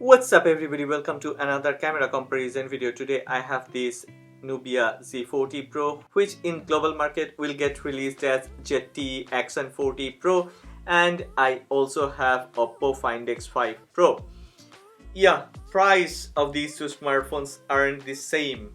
What's up everybody, welcome to another camera comparison video. Today I have this Nubia Z40 Pro, which in global market will get released as ZTE Axon 40 Pro, and I also have Oppo Find X5 Pro. Yeah, price of these two smartphones aren't the same.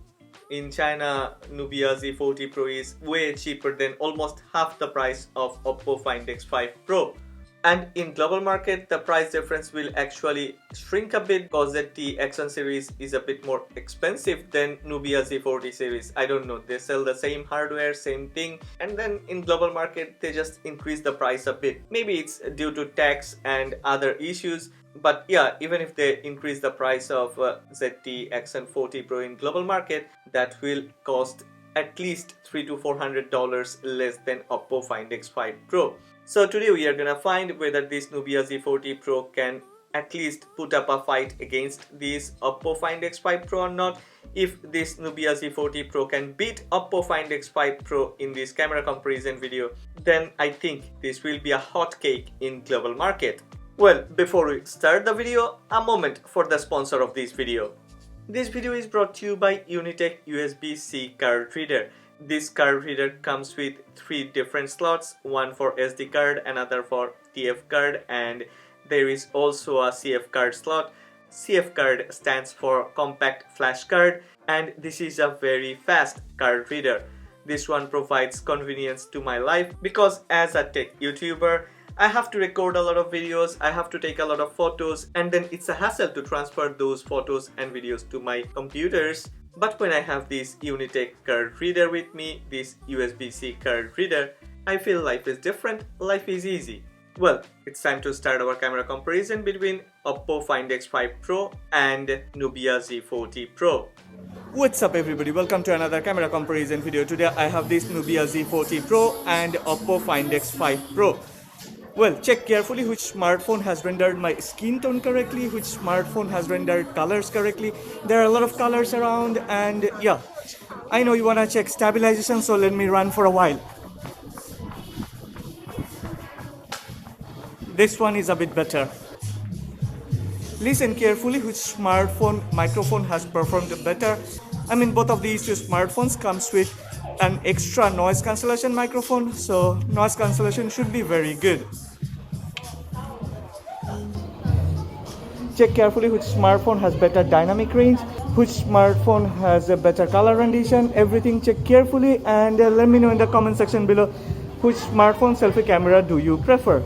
In China, Nubia Z40 Pro is way cheaper than almost half the price of Oppo Find X5 Pro. And in global market, the price difference will actually shrink a bit because ZTE Axon series is a bit more expensive than Nubia Z40 series. I don't know, they sell the same hardware, same thing, and then in global market they just increase the price a bit. Maybe it's due to tax and other issues, but yeah, even if they increase the price of ZTE Axon 40 Pro in global market, that will cost at least $300 to $400 less than Oppo Find X5 Pro. So today we are gonna find whether this Nubia Z40 Pro can at least put up a fight against this Oppo Find X5 Pro or not. If this Nubia Z40 Pro can beat Oppo Find X5 Pro in this camera comparison video, then I think this will be a hot cake in global market. Well, before we start the video, a moment for the sponsor of this video. This video is brought to you by Unitech USB-C card reader. This card reader comes with 3 different slots, one for SD card, another for TF card, and there is also a CF card slot. CF card stands for compact flash card, and this is a very fast card reader. This one provides convenience to my life because as a tech YouTuber, I have to record a lot of videos, I have to take a lot of photos, and then it's a hassle to transfer those photos and videos to my computers. But when I have this Unitech card reader with me, this USB-C card reader, I feel life is different, life is easy. Well, it's time to start our camera comparison between Oppo Find X5 Pro and Nubia Z40 Pro. What's up everybody, welcome to another camera comparison video. Today I have this Nubia Z40 Pro and Oppo Find X5 Pro. Well, check carefully which smartphone has rendered my skin tone correctly, which smartphone has rendered colors correctly. There are a lot of colors around, and yeah, I know you wanna check stabilization, so let me run for a while. This one is a bit better. Listen carefully which smartphone microphone has performed better. I mean, both of these two smartphones comes with an extra noise cancellation microphone, so noise cancellation should be very good. Check carefully which smartphone has better dynamic range, which smartphone has a better color rendition. Everything check carefully, and let me know in the comment section below which smartphone selfie camera do you prefer.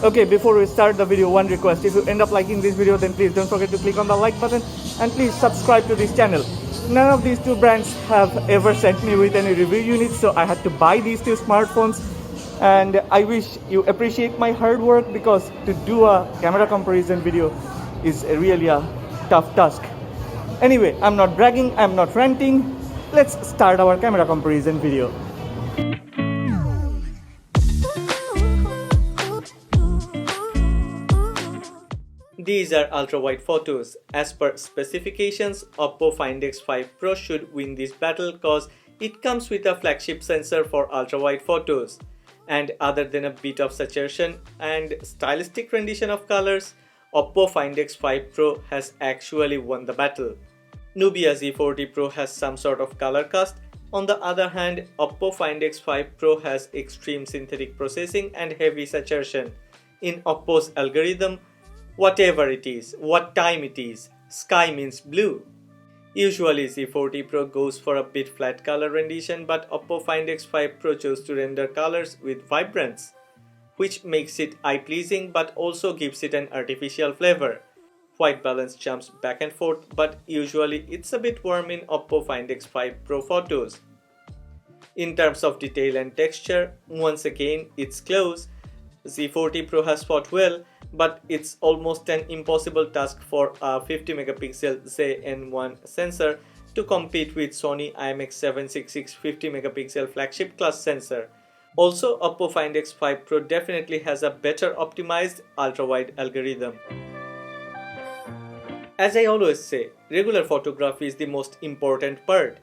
Okay, before we start the video, one request: if you end up liking this video, then please don't forget to click on the like button and please subscribe to this channel. None of these two brands have ever sent me with any review units, so I had to buy these two smartphones, and I wish you appreciate my hard work because to do a camera comparison video is really a tough task. Anyway, I'm not bragging, I'm not ranting. Let's start our camera comparison video. These are ultra-wide photos. As per specifications, Oppo Find X5 Pro should win this battle cause it comes with a flagship sensor for ultra-wide photos. And other than a bit of saturation and stylistic rendition of colors, Oppo Find X5 Pro has actually won the battle. Nubia Z40 Pro has some sort of color cast. On the other hand, Oppo Find X5 Pro has extreme synthetic processing and heavy saturation. In Oppo's algorithm, whatever it is, what time it is, sky means blue. Usually Z40 Pro goes for a bit flat color rendition, but Oppo Find X5 Pro chose to render colors with vibrance, which makes it eye-pleasing but also gives it an artificial flavor. White balance jumps back and forth, but usually it's a bit warm in Oppo Find X5 Pro photos. In terms of detail and texture, once again it's close. Z40 Pro has fought well, but it's almost an impossible task for a 50 megapixel ZN1 sensor to compete with Sony IMX766 50 megapixel flagship class sensor. Also, Oppo Find X5 Pro definitely has a better optimized ultra-wide algorithm. As I always say, regular photography is the most important part.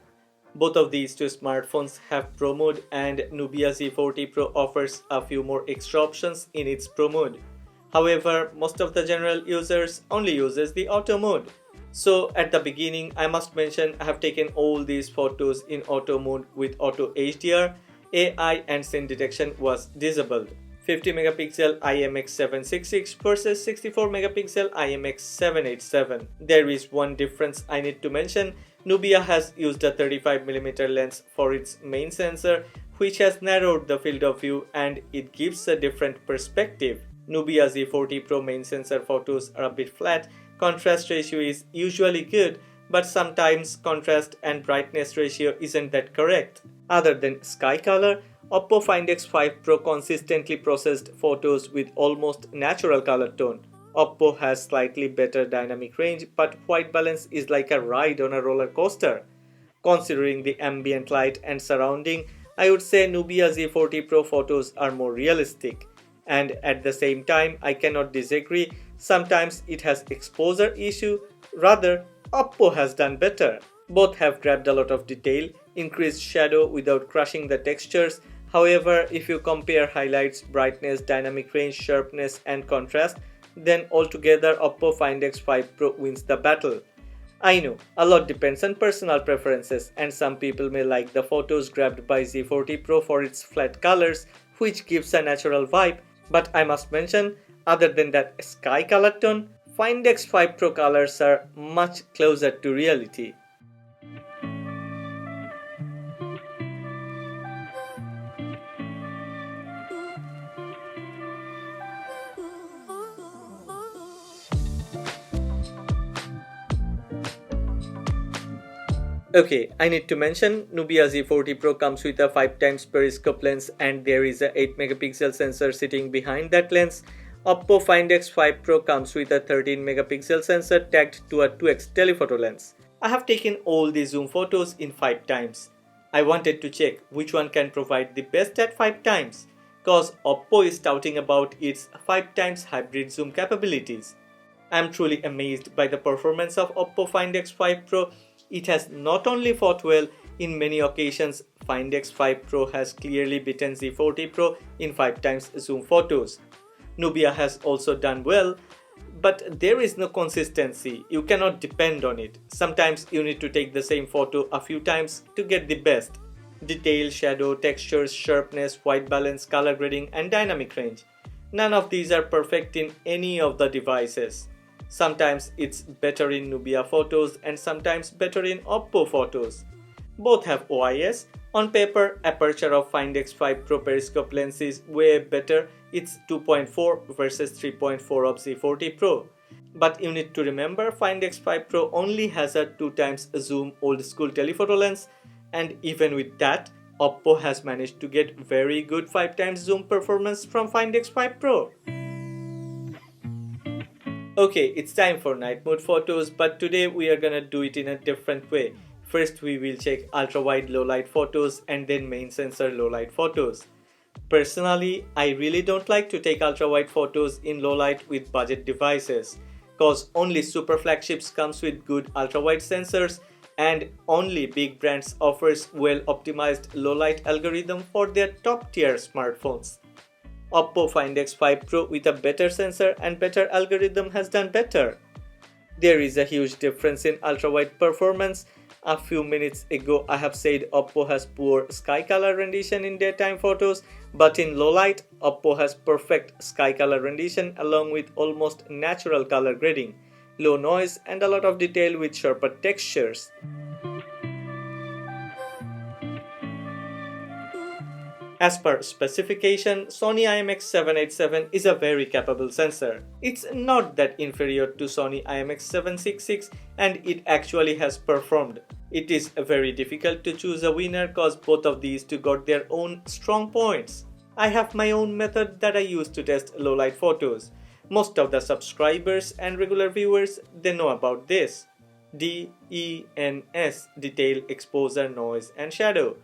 Both of these two smartphones have Pro mode, and Nubia Z40 Pro offers a few more extra options in its Pro mode. However, most of the general users only uses the auto mode. So at the beginning, I must mention I have taken all these photos in auto mode with auto HDR, AI and scene detection was disabled. 50 megapixel IMX766 versus 64 megapixel IMX787. There is one difference I need to mention. Nubia has used a 35mm lens for its main sensor, which has narrowed the field of view and it gives a different perspective. Nubia Z40 Pro main sensor photos are a bit flat. Contrast ratio is usually good, but sometimes contrast and brightness ratio isn't that correct. Other than sky color, Oppo Find X5 Pro consistently processed photos with almost natural color tone. Oppo has slightly better dynamic range, but white balance is like a ride on a roller coaster. Considering the ambient light and surrounding, I would say Nubia Z40 Pro photos are more realistic. And at the same time, I cannot disagree, sometimes it has exposure issue, rather Oppo has done better. Both have grabbed a lot of detail, increased shadow without crushing the textures. However, if you compare highlights, brightness, dynamic range, sharpness and contrast, then altogether Oppo Find X5 Pro wins the battle. I know, a lot depends on personal preferences and some people may like the photos grabbed by Z40 Pro for its flat colors, which gives a natural vibe, but I must mention, other than that sky color tone, Find X5 Pro colors are much closer to reality. Okay, I need to mention Nubia Z40 Pro comes with a 5x periscope lens and there is a 8 megapixel sensor sitting behind that lens. Oppo Find X5 Pro comes with a 13 megapixel sensor tagged to a 2x telephoto lens. I have taken all the zoom photos in 5 times. I wanted to check which one can provide the best at 5 times, cause Oppo is touting about its 5 times hybrid zoom capabilities. I am truly amazed by the performance of Oppo Find X5 Pro. It has not only fought well, in many occasions Find X5 Pro has clearly beaten Z40 Pro in 5 times zoom photos. Nubia has also done well, but there is no consistency, you cannot depend on it. Sometimes you need to take the same photo a few times to get the best. Detail, shadow, textures, sharpness, white balance, color grading and dynamic range. None of these are perfect in any of the devices. Sometimes it's better in Nubia photos and sometimes better in Oppo photos. Both have OIS. On paper, aperture of Find X5 Pro periscope lens is way better. It's 2.4 versus 3.4 of Z40 Pro. But you need to remember Find X5 Pro only has a 2 times zoom old school telephoto lens, and even with that, Oppo has managed to get very good 5 times zoom performance from Find X5 Pro. Okay, it's time for night mode photos, but today we are gonna do it in a different way. First we will check ultra wide low light photos and then main sensor low light photos. Personally, I really don't like to take ultra wide photos in low light with budget devices, cause only super flagships comes with good ultra wide sensors and only big brands offers well optimized low light algorithm for their top tier smartphones. Oppo Find X5 Pro with a better sensor and better algorithm has done better. There is a huge difference in ultra-wide performance. A few minutes ago I have said Oppo has poor sky color rendition in daytime photos, but in low light, Oppo has perfect sky color rendition along with almost natural color grading, low noise and a lot of detail with sharper textures. As per specification, Sony IMX787 is a very capable sensor. It's not that inferior to Sony IMX766 and it actually has performed. It is very difficult to choose a winner cause both of these two got their own strong points. I have my own method that I use to test low light photos. Most of the subscribers and regular viewers, they know about this. DENS, detail, exposure, noise and shadow.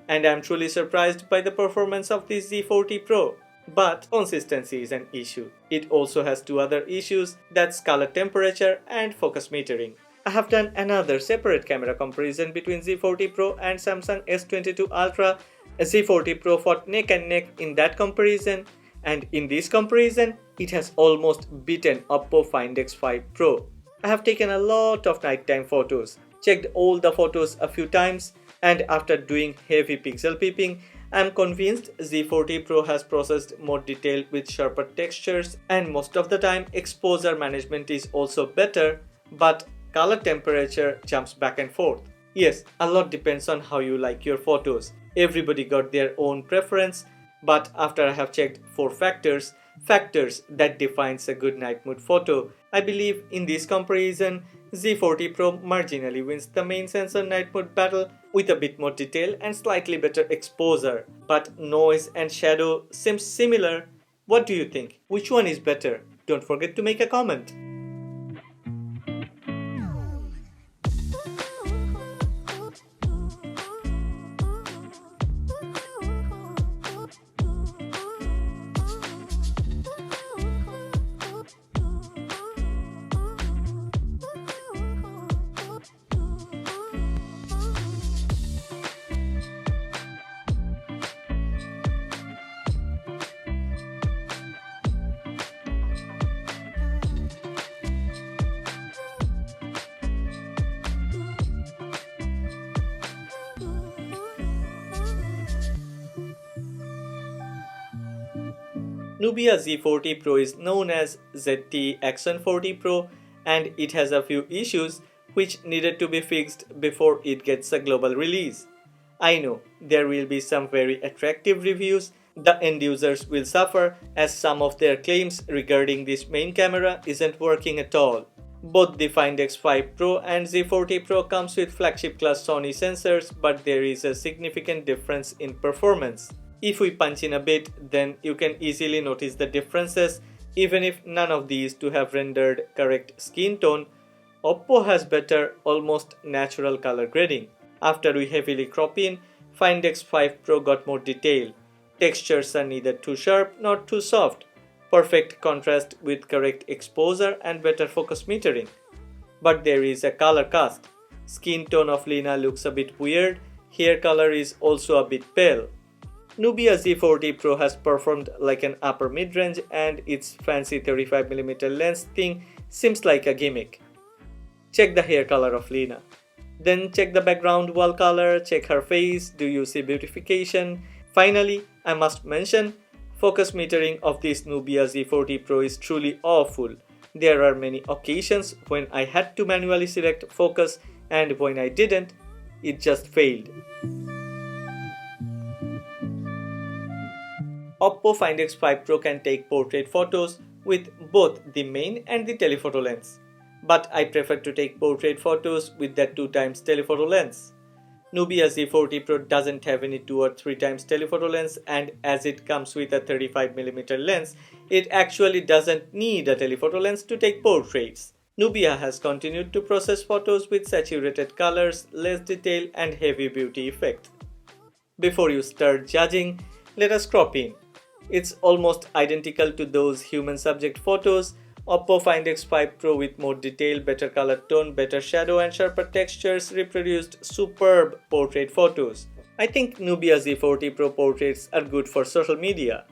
And I'm truly surprised by the performance of this Z40 Pro. But consistency is an issue. It also has two other issues, that's color temperature and focus metering. I have done another separate camera comparison between Z40 Pro and Samsung S22 Ultra. Z40 Pro fought neck and neck in that comparison. And in this comparison, it has almost beaten Oppo Find X5 Pro. I have taken a lot of nighttime photos, checked all the photos a few times, and after doing heavy pixel peeping, I am convinced Z40 Pro has processed more detail with sharper textures, and most of the time exposure management is also better, but color temperature jumps back and forth. Yes, a lot depends on how you like your photos. Everybody got their own preference, but after I have checked 4 factors that defines a good night mood photo, I believe in this comparison, Z40 Pro marginally wins the main sensor night mode battle with a bit more detail and slightly better exposure. But noise and shadow seems similar. What do you think? Which one is better? Don't forget to make a comment. Nubia Z40 Pro is known as ZTE Axon 40 Pro, and it has a few issues which needed to be fixed before it gets a global release. I know there will be some very attractive reviews. The end users will suffer as some of their claims regarding this main camera isn't working at all. Both the Find X5 Pro and Z40 Pro comes with flagship class Sony sensors, but there is a significant difference in performance. If we punch in a bit, then you can easily notice the differences. Even if none of these two have rendered correct skin tone, Oppo has better, almost natural color grading. After we heavily crop in, Find X5 Pro got more detail. Textures are neither too sharp nor too soft. Perfect contrast with correct exposure and better focus metering. But there is a color cast. Skin tone of Lena looks a bit weird. Hair color is also a bit pale. Nubia Z40 Pro has performed like an upper mid-range, and its fancy 35mm lens thing seems like a gimmick. Check the hair color of Lena. Then check the background wall color, check her face, do you see beautification? Finally, I must mention, focus metering of this Nubia Z40 Pro is truly awful. There are many occasions when I had to manually select focus, and when I didn't, it just failed. Oppo Find X5 Pro can take portrait photos with both the main and the telephoto lens, but I prefer to take portrait photos with that 2x telephoto lens. Nubia Z40 Pro doesn't have any 2 or 3x telephoto lens, and as it comes with a 35mm lens, it actually doesn't need a telephoto lens to take portraits. Nubia has continued to process photos with saturated colors, less detail and heavy beauty effect. Before you start judging, let us crop in. It's almost identical to those human subject photos. Oppo Find X5 Pro with more detail, better color tone, better shadow and sharper textures reproduced superb portrait photos. I think Nubia Z40 Pro portraits are good for social media.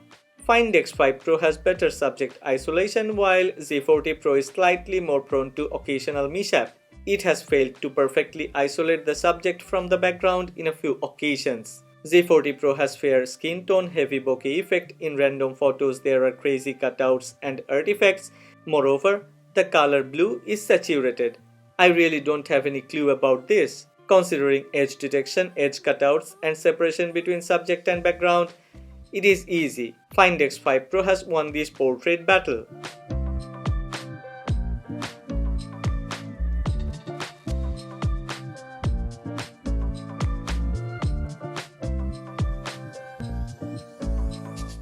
Find X5 Pro has better subject isolation, while Z40 Pro is slightly more prone to occasional mishap. It has failed to perfectly isolate the subject from the background in a few occasions. Z40 Pro has fair skin tone, heavy bokeh effect. In random photos there are crazy cutouts and artifacts. Moreover, the color blue is saturated. I really don't have any clue about this. Considering edge detection, edge cutouts and separation between subject and background, it is easy. Find X5 Pro has won this portrait battle.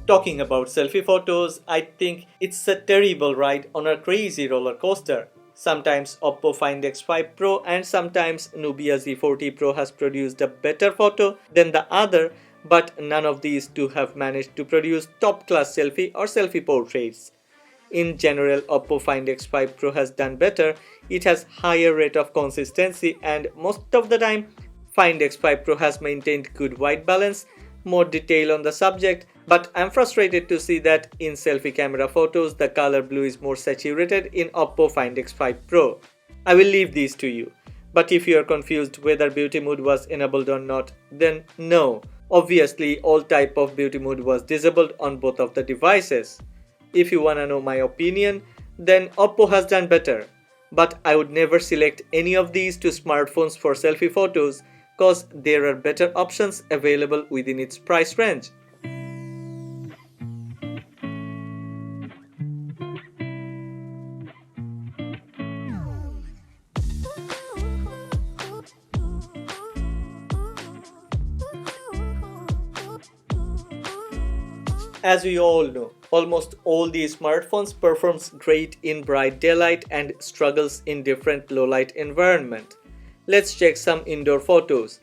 Talking about selfie photos, I think it's a terrible ride on a crazy roller coaster. Sometimes Oppo Find X5 Pro and sometimes Nubia Z40 Pro has produced a better photo than the other, but none of these two have managed to produce top-class selfie or selfie portraits. In general, Oppo Find X5 Pro has done better. It has higher rate of consistency, and most of the time, Find X5 Pro has maintained good white balance, more detail on the subject, But I'm frustrated to see that in selfie camera photos, the color blue is more saturated in Oppo Find X5 Pro. I will leave these to you. But if you are confused whether beauty mode was enabled or not, then no. Obviously, all type of beauty mode was disabled on both of the devices. If you wanna know my opinion, then Oppo has done better. But I would never select any of these two smartphones for selfie photos cause there are better options available within its price range. As we all know, almost all these smartphones performs great in bright daylight and struggles in different low-light environment. Let's check some indoor photos.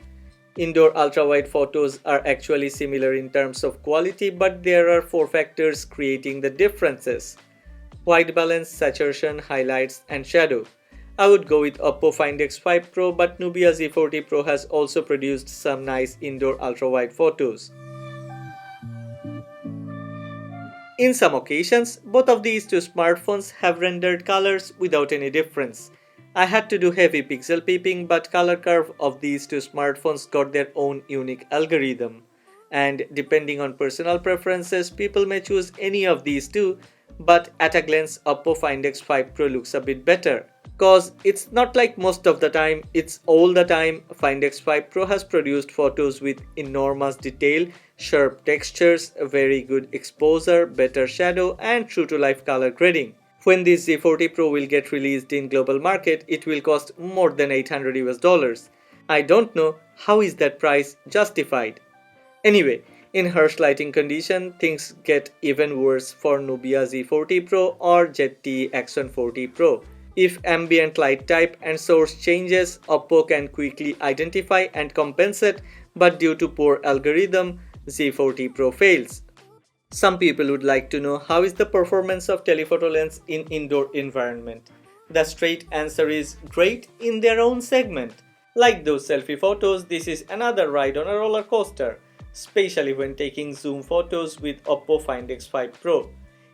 Indoor ultra-wide photos are actually similar in terms of quality, but there are 4 factors creating the differences: white balance, saturation, highlights, and shadow. I would go with Oppo Find X5 Pro, but Nubia Z40 Pro has also produced some nice indoor ultra-wide photos. In some occasions, both of these two smartphones have rendered colors without any difference. I had to do heavy pixel peeping, but color curve of these two smartphones got their own unique algorithm. And depending on personal preferences, people may choose any of these two, but at a glance, Oppo Find X5 Pro looks a bit better. Cause it's not like most of the time, it's all the time. Find X5 Pro has produced photos with enormous detail, sharp textures, very good exposure, better shadow, and true to life color grading. When this Z40 Pro will get released in global market, it will cost more than $800 US. I don't know how is that price justified. Anyway, in harsh lighting condition, things get even worse for Nubia Z40 Pro or ZTE Axon 40 Pro. If ambient light type and source changes, Oppo can quickly identify and compensate, but due to poor algorithm, Z40 Pro fails. Some people would like to know how is the performance of telephoto lens in indoor environment. The straight answer is great in their own segment. Like those selfie photos, this is another ride on a roller coaster, especially when taking zoom photos with Oppo Find X5 Pro.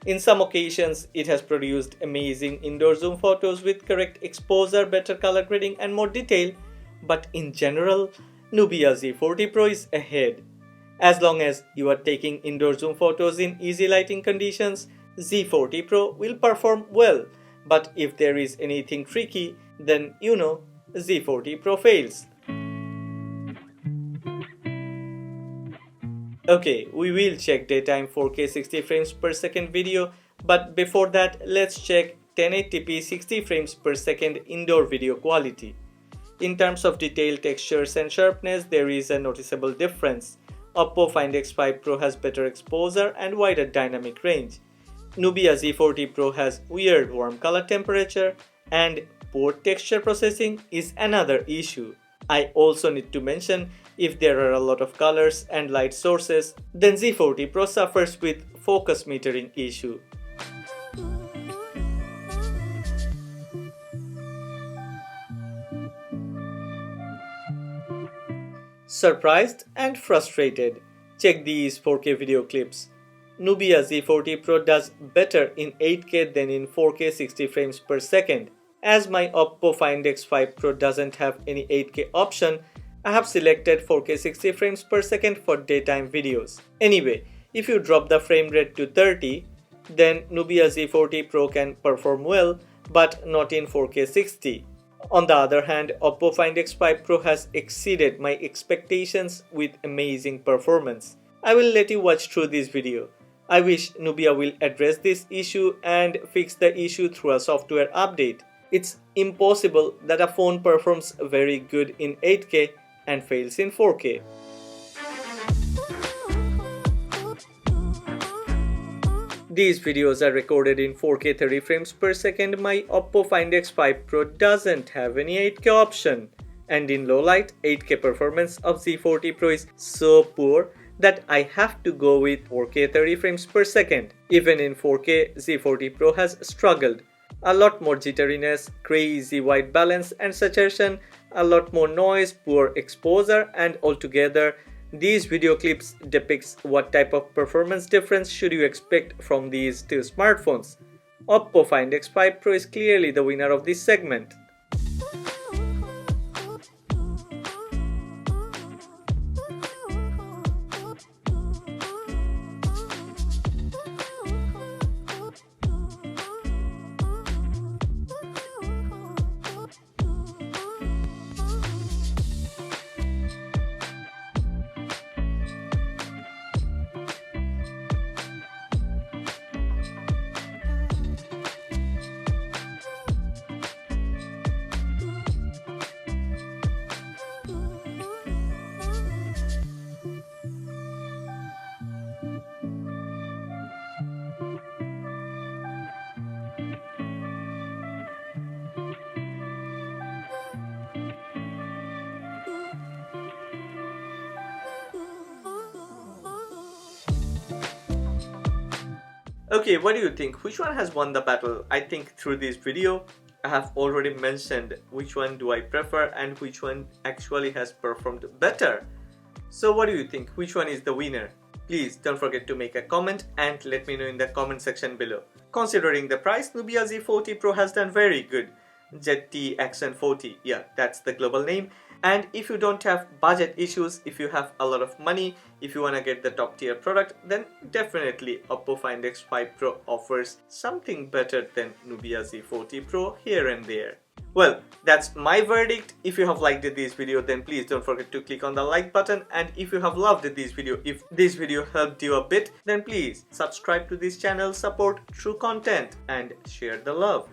In some occasions, it has produced amazing indoor zoom photos with correct exposure, better color grading, and more detail, but in general, Nubia Z40 Pro is ahead. As long as you are taking indoor zoom photos in easy lighting conditions, Z40 Pro will perform well, but if there is anything tricky, then Z40 Pro fails. Okay, we will check daytime 4K 60 frames per second video, but before that, let's check 1080p 60 frames per second indoor video quality. In terms of detail, textures, and sharpness, there is a noticeable difference. Oppo Find X5 Pro has better exposure and wider dynamic range. Nubia Z40 Pro has weird warm color temperature, and poor texture processing is another issue. I also need to mention, if there are a lot of colors and light sources, then Z40 Pro suffers with focus metering issue. Surprised and frustrated? Check these 4K video clips. Nubia Z40 Pro does better in 8K than in 4K 60 frames per second. As my Oppo Find X5 Pro doesn't have any 8K option, I have selected 4K 60 frames per second for daytime videos. Anyway, if you drop the frame rate to 30, then Nubia Z40 Pro can perform well, but not in 4K 60. On the other hand, Oppo Find X5 Pro has exceeded my expectations with amazing performance. I will let you watch through this video. I wish Nubia will address this issue and fix the issue through a software update. It's impossible that a phone performs very good in 8K and fails in 4K. These videos are recorded in 4K 30 frames per second. My Oppo Find X5 Pro doesn't have any 8K option. And in low light, 8K performance of Z40 Pro is so poor that I have to go with 4K 30 frames per second. Even in 4K, Z40 Pro has struggled. A lot more jitteriness, crazy white balance and saturation, a lot more noise, poor exposure, and altogether These video clips depicts what type of performance difference should you expect from these two smartphones. Oppo Find X5 Pro is clearly the winner of this segment. Okay, what do you think? Which one has won the battle? I think through this video, I have already mentioned which one do I prefer and which one actually has performed better. So what do you think? Which one is the winner? Please don't forget to make a comment and let me know in the comment section below. Considering the price, Nubia Z40 Pro has done very good. ZTE Axon 40, yeah, that's the global name. And if you don't have budget issues, if you have a lot of money, if you want to get the top tier product, then definitely Oppo Find X5 Pro offers something better than Nubia Z40 Pro here and there. Well, that's my verdict. If you have liked this video, then please don't forget to click on the like button. And if you have loved this video, if this video helped you a bit, then please subscribe to this channel, support true content and share the love.